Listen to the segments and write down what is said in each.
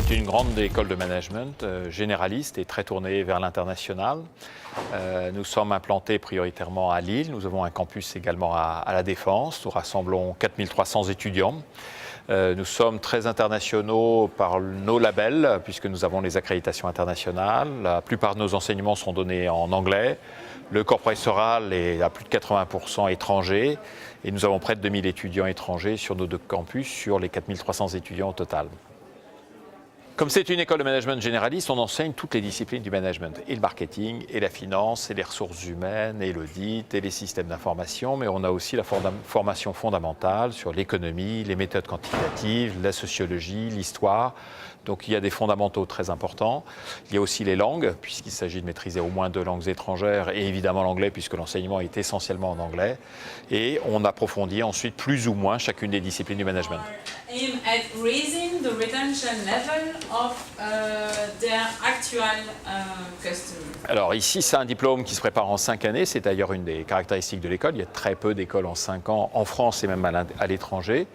C'est une grande école de management généraliste et très tournée vers l'international. Nous sommes implantés prioritairement à Lille. Nous avons un campus également à La Défense. Nous rassemblons 4300 étudiants. Nous sommes très internationaux par nos labels, puisque nous avons les accréditations internationales. La plupart de nos enseignements sont donnés en anglais. Le corps professoral est à plus de 80% étranger. Et nous avons près de 2000 étudiants étrangers sur nos deux campus, sur les 4300 étudiants au total. Comme c'est une école de management généraliste, on enseigne toutes les disciplines du management, et le marketing, et la finance, et les ressources humaines, et l'audit, et les systèmes d'information, mais on a aussi la formation fondamentale sur l'économie, les méthodes quantitatives, la sociologie, l'histoire. Donc il y a des fondamentaux très importants. Il y a aussi les langues, puisqu'il s'agit de maîtriser au moins 2 langues étrangères, et évidemment l'anglais, puisque l'enseignement est essentiellement en anglais. Et on approfondit ensuite plus ou moins chacune des disciplines du management. Aim at raising the retention level of their actual customers. Alors ici, c'est un diplôme qui se prépare en 5 années. C'est d'ailleurs une des caractéristiques de l'école. Il y a très peu d'écoles en 5 ans, en France et même à l'étranger,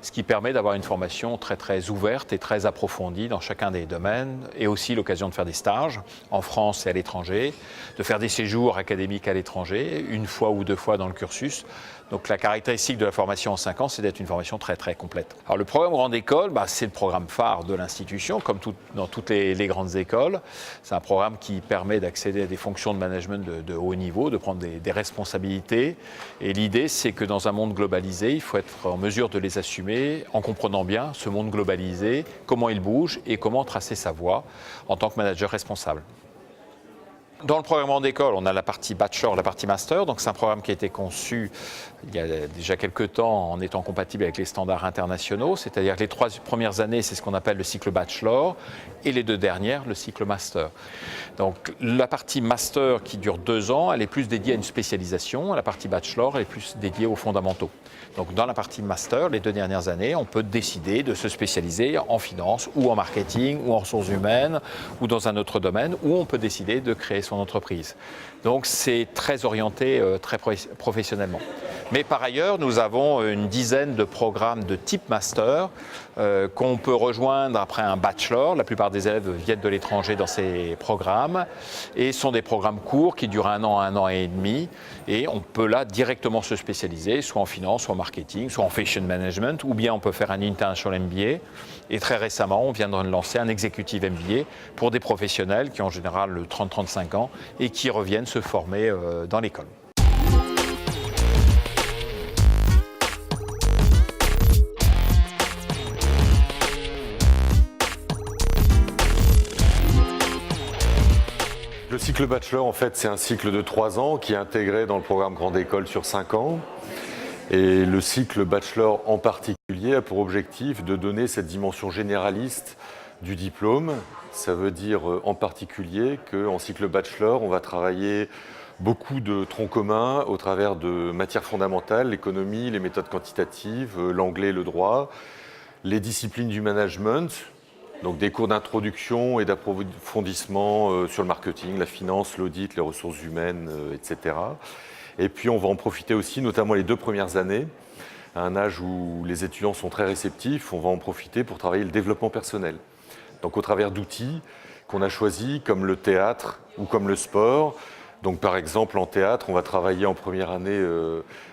ce qui permet d'avoir une formation très ouverte et très approfondie dans chacun des domaines, et aussi l'occasion de faire des stages en France et à l'étranger, de faire des séjours académiques à l'étranger, 1 fois ou 2 fois dans le cursus. Donc la caractéristique de la formation en 5 ans, c'est d'être une formation très complète. Alors le programme Grande École, c'est le programme phare de l'institution, comme dans toutes les grandes écoles. C'est un programme qui permet d'accéder à des fonctions de management de haut niveau, de prendre des responsabilités. Et l'idée, c'est que dans un monde globalisé, il faut être en mesure de les assumer en comprenant bien ce monde globalisé, comment il bouge et comment tracer sa voie en tant que manager responsable. Dans le programme Grande École, on a la partie Bachelor, la partie Master. Donc c'est un programme qui a été conçu il y a déjà quelques temps en étant compatible avec les standards internationaux. C'est-à-dire que les 3 premières années, c'est ce qu'on appelle le cycle Bachelor, et les 2 dernières, le cycle Master. Donc la partie Master qui dure 2 ans, elle est plus dédiée à une spécialisation. La partie Bachelor, elle est plus dédiée aux fondamentaux. Donc dans la partie Master, les 2 dernières années, on peut décider de se spécialiser en finance ou en marketing ou en ressources humaines ou dans un autre domaine, ou on peut décider de créer son entreprise. Donc c'est très orienté, très professionnellement. Mais par ailleurs, nous avons une dizaine de programmes de type master qu'on peut rejoindre après un bachelor. La plupart des élèves viennent de l'étranger dans ces programmes et sont des programmes courts qui durent 1 an et demi. Et on peut là directement se spécialiser, soit en finance, soit en marketing, soit en fashion management, ou bien on peut faire un international MBA. Et très récemment, on vient de lancer un executive MBA pour des professionnels qui ont en général 30-35 ans et qui reviennent se former dans l'école. Le cycle bachelor, en fait, c'est un cycle de 3 ans qui est intégré dans le programme Grande École sur 5 ans. Et le cycle bachelor en particulier a pour objectif de donner cette dimension généraliste du diplôme. Ça veut dire en particulier qu'en cycle bachelor, on va travailler beaucoup de troncs communs au travers de matières fondamentales, l'économie, les méthodes quantitatives, l'anglais, le droit, les disciplines du management. Donc des cours d'introduction et d'approfondissement sur le marketing, la finance, l'audit, les ressources humaines, etc. Et puis on va en profiter aussi, notamment les 2 premières années, à un âge où les étudiants sont très réceptifs, on va en profiter pour travailler le développement personnel. Donc au travers d'outils qu'on a choisis comme le théâtre ou comme le sport. Donc par exemple en théâtre, on va travailler en première année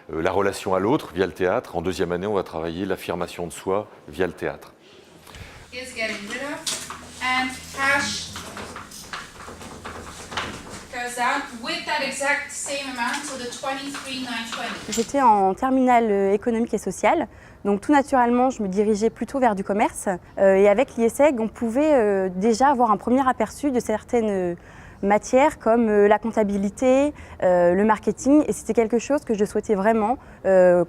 la relation à l'autre via le théâtre. En 2e année, on va travailler l'affirmation de soi via le théâtre. Is getting rid of and cash goes out with that exact same amount, so the 23,920. J'étais en terminale économique et sociale, donc tout naturellement je me dirigeais plutôt vers du commerce et avec l'IESEG on pouvait déjà avoir un premier aperçu de certaines matières comme la comptabilité, le marketing, et c'était quelque chose que je souhaitais vraiment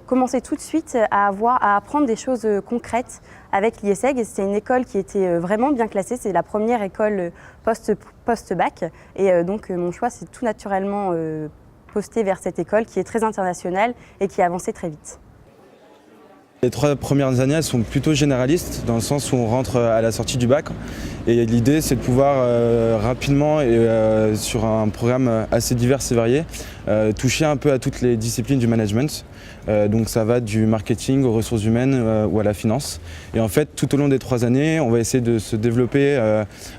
commencer tout de suite à apprendre des choses concrètes avec l'IESEG. Et c'était une école qui était vraiment bien classée, c'est la première école post-bac, et donc mon choix s'est tout naturellement posté vers cette école qui est très internationale et qui a avancé très vite. Les 3 premières années, elles sont plutôt généralistes, dans le sens où on rentre à la sortie du bac. Et l'idée, c'est de pouvoir rapidement, et sur un programme assez divers et varié, toucher un peu à toutes les disciplines du management. Donc ça va du marketing aux ressources humaines ou à la finance. Et en fait, tout au long des 3 années, on va essayer de se développer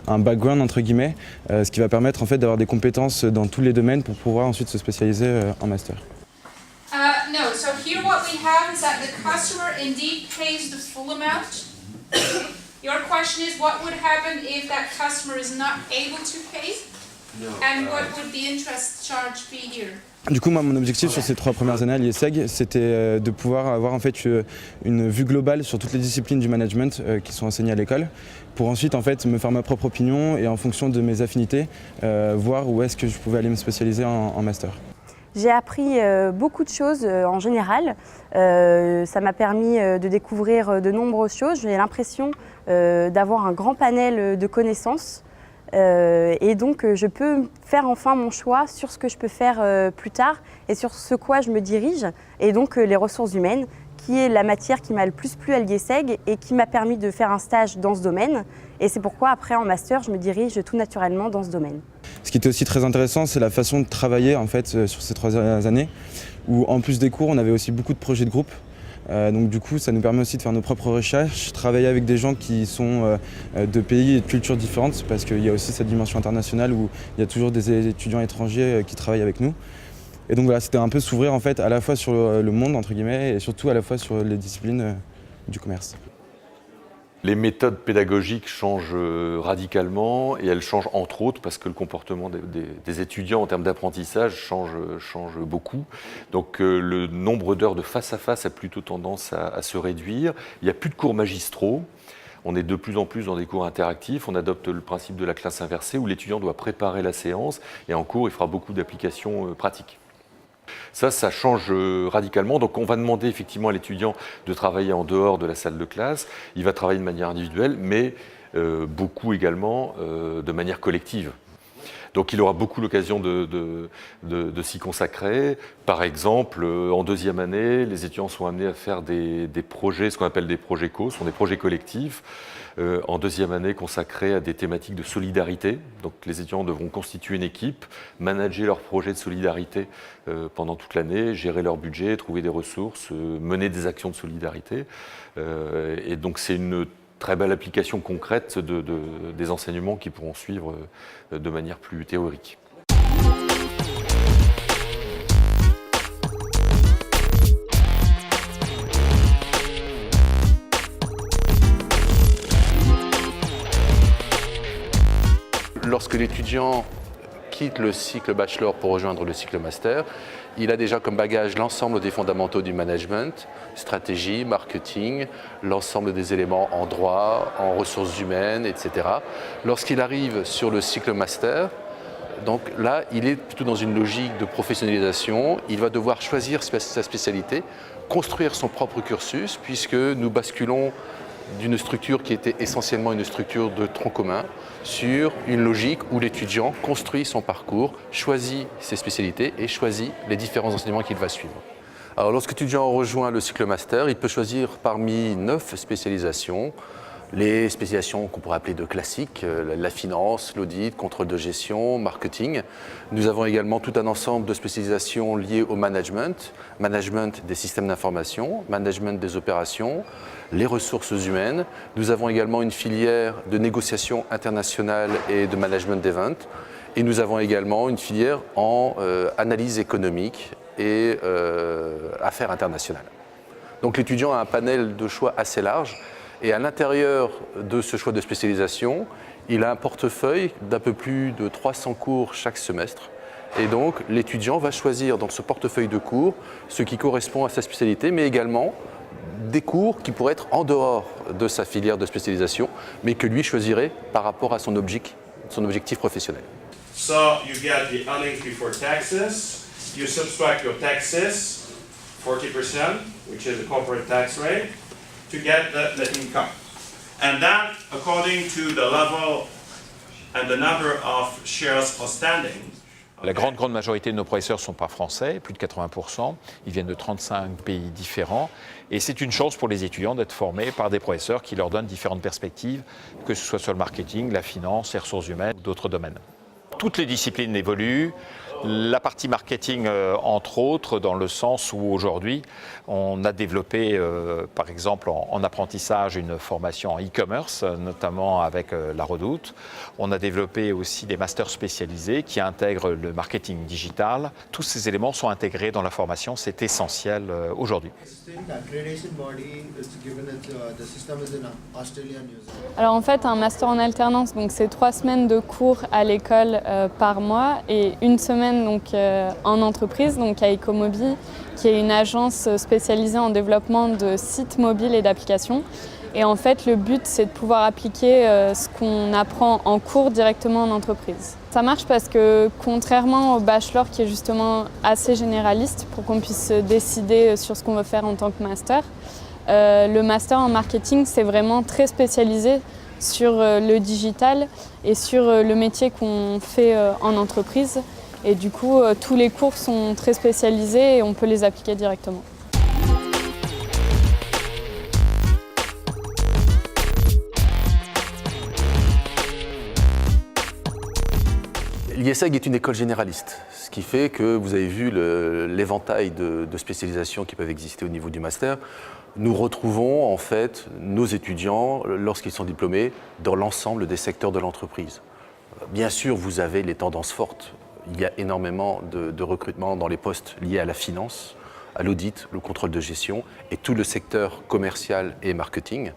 un background, entre guillemets, ce qui va permettre en fait, d'avoir des compétences dans tous les domaines pour pouvoir ensuite se spécialiser en master. No, so here what we have is that the customer indeed pays the full amount. Your question is what would happen if that customer is not able to pay? And what would the interest charge be here? Du coup, moi, mon objectif sur ces 3 premières années à l'IESEG, c'était de pouvoir avoir en fait une vue globale sur toutes les disciplines du management qui sont enseignées à l'école, pour ensuite en fait me faire ma propre opinion et en fonction de mes affinités, voir où est-ce que je pouvais aller me spécialiser en master. J'ai appris beaucoup de choses en général. Ça m'a permis de découvrir de nombreuses choses. J'ai l'impression d'avoir un grand panel de connaissances. Et donc je peux faire enfin mon choix sur ce que je peux faire plus tard et sur ce quoi je me dirige. Et donc les ressources humaines, qui est la matière qui m'a le plus plu à l'IESEG et qui m'a permis de faire un stage dans ce domaine. Et c'est pourquoi après en master, je me dirige tout naturellement dans ce domaine. Ce qui était aussi très intéressant, c'est la façon de travailler en fait, sur ces 3 dernières années, où en plus des cours, on avait aussi beaucoup de projets de groupe. Donc du coup, ça nous permet aussi de faire nos propres recherches, travailler avec des gens qui sont de pays et de cultures différentes, parce qu'il y a aussi cette dimension internationale où il y a toujours des étudiants étrangers qui travaillent avec nous. Et donc voilà, c'était un peu s'ouvrir en fait à la fois sur le monde entre guillemets et surtout à la fois sur les disciplines du commerce. Les méthodes pédagogiques changent radicalement et elles changent entre autres parce que le comportement des étudiants en termes d'apprentissage change beaucoup. Donc le nombre d'heures de face à face a plutôt tendance à se réduire. Il n'y a plus de cours magistraux. On est de plus en plus dans des cours interactifs. On adopte le principe de la classe inversée où l'étudiant doit préparer la séance et en cours il fera beaucoup d'applications pratiques. Ça change radicalement. Donc on va demander effectivement à l'étudiant de travailler en dehors de la salle de classe. Il va travailler de manière individuelle, mais beaucoup également de manière collective. Donc il aura beaucoup l'occasion de s'y consacrer. Par exemple, en 2e année, les étudiants sont amenés à faire des projets, ce qu'on appelle des projets co, ce sont des projets collectifs. En 2e année, consacrés à des thématiques de solidarité. Donc les étudiants devront constituer une équipe, manager leurs projets de solidarité pendant toute l'année, gérer leur budget, trouver des ressources, mener des actions de solidarité. Et donc c'est une très belle application concrète des enseignements qui pourront suivre de manière plus théorique. Lorsque l'étudiant quitte le cycle bachelor pour rejoindre le cycle master, il a déjà comme bagage l'ensemble des fondamentaux du management, stratégie, marketing, l'ensemble des éléments en droit, en ressources humaines, etc. Lorsqu'il arrive sur le cycle master, donc là, il est plutôt dans une logique de professionnalisation. Il va devoir choisir sa spécialité, construire son propre cursus, puisque nous basculons d'une structure qui était essentiellement une structure de tronc commun sur une logique où l'étudiant construit son parcours, choisit ses spécialités et choisit les différents enseignements qu'il va suivre. Alors lorsque l'étudiant rejoint le cycle master, il peut choisir parmi 9 spécialisations. Les spécialisations qu'on pourrait appeler de classiques, la finance, l'audit, contrôle de gestion, marketing. Nous avons également tout un ensemble de spécialisations liées au management, management des systèmes d'information, management des opérations, les ressources humaines. Nous avons également une filière de négociation internationale et de management d'event. Et nous avons également une filière en analyse économique et affaires internationales. Donc l'étudiant a un panel de choix assez large. Et à l'intérieur de ce choix de spécialisation, il a un portefeuille d'un peu plus de 300 cours chaque semestre. Et donc l'étudiant va choisir dans ce portefeuille de cours ce qui correspond à sa spécialité, mais également des cours qui pourraient être en dehors de sa filière de spécialisation, mais que lui choisirait par rapport à son objectif professionnel. So you get the earnings before taxes, you subtract your taxes, 40%, which is the corporate tax rate, to get the income. And then, according to the level and the number of shares outstanding, La grande majorité de nos professeurs ne sont pas français, plus de 80%. Ils viennent de 35 pays différents. Et c'est une chance pour les étudiants d'être formés par des professeurs qui leur donnent différentes perspectives, que ce soit sur le marketing, la finance, les ressources humaines ou d'autres domaines. Toutes les disciplines évoluent. La partie marketing, entre autres, dans le sens où aujourd'hui, on a développé, par exemple, en apprentissage, une formation en e-commerce, notamment avec la Redoute. On a développé aussi des masters spécialisés qui intègrent le marketing digital. Tous ces éléments sont intégrés dans la formation, c'est essentiel aujourd'hui. Alors en fait, un master en alternance, donc c'est 3 semaines de cours à l'école par mois et 1 semaine donc, en entreprise, donc à Ecomobi, qui est une agence spécialisée en développement de sites mobiles et d'applications. Et en fait, le but, c'est de pouvoir appliquer ce qu'on apprend en cours directement en entreprise. Ça marche parce que, contrairement au bachelor qui est justement assez généraliste pour qu'on puisse décider sur ce qu'on veut faire en tant que master, le master en marketing, c'est vraiment très spécialisé sur le digital et sur le métier qu'on fait en entreprise. Et du coup, tous les cours sont très spécialisés et on peut les appliquer directement. L'IESEG est une école généraliste, ce qui fait que vous avez vu l'éventail de spécialisations qui peuvent exister au niveau du master. Nous retrouvons en fait nos étudiants, lorsqu'ils sont diplômés, dans l'ensemble des secteurs de l'entreprise. Bien sûr, vous avez les tendances fortes. Il y a énormément de recrutement dans les postes liés à la finance, à l'audit, le contrôle de gestion et tout le secteur commercial et marketing.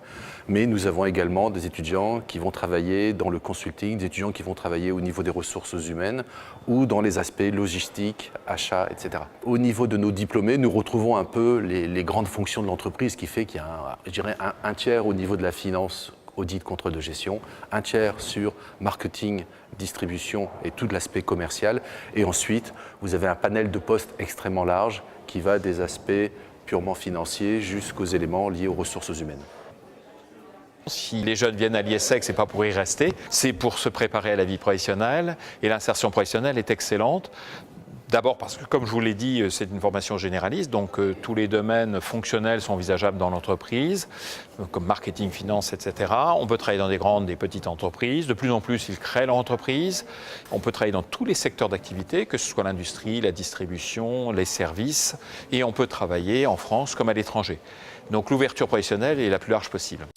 Mais nous avons également des étudiants qui vont travailler dans le consulting, des étudiants qui vont travailler au niveau des ressources humaines ou dans les aspects logistiques, achats, etc. Au niveau de nos diplômés, nous retrouvons un peu les grandes fonctions de l'entreprise, qui fait qu'il y a je dirais un tiers au niveau de la finance, audit, contrôle de gestion, un tiers sur marketing, distribution et tout l'aspect commercial. Et ensuite, vous avez un panel de postes extrêmement large qui va des aspects purement financiers jusqu'aux éléments liés aux ressources humaines. Si les jeunes viennent à l'IESEG, ce n'est pas pour y rester, c'est pour se préparer à la vie professionnelle. Et l'insertion professionnelle est excellente. D'abord parce que, comme je vous l'ai dit, c'est une formation généraliste, donc tous les domaines fonctionnels sont envisageables dans l'entreprise, comme marketing, finance, etc. On peut travailler dans des grandes, des petites entreprises. De plus en plus, ils créent leur entreprise. On peut travailler dans tous les secteurs d'activité, que ce soit l'industrie, la distribution, les services. Et on peut travailler en France comme à l'étranger. Donc l'ouverture professionnelle est la plus large possible.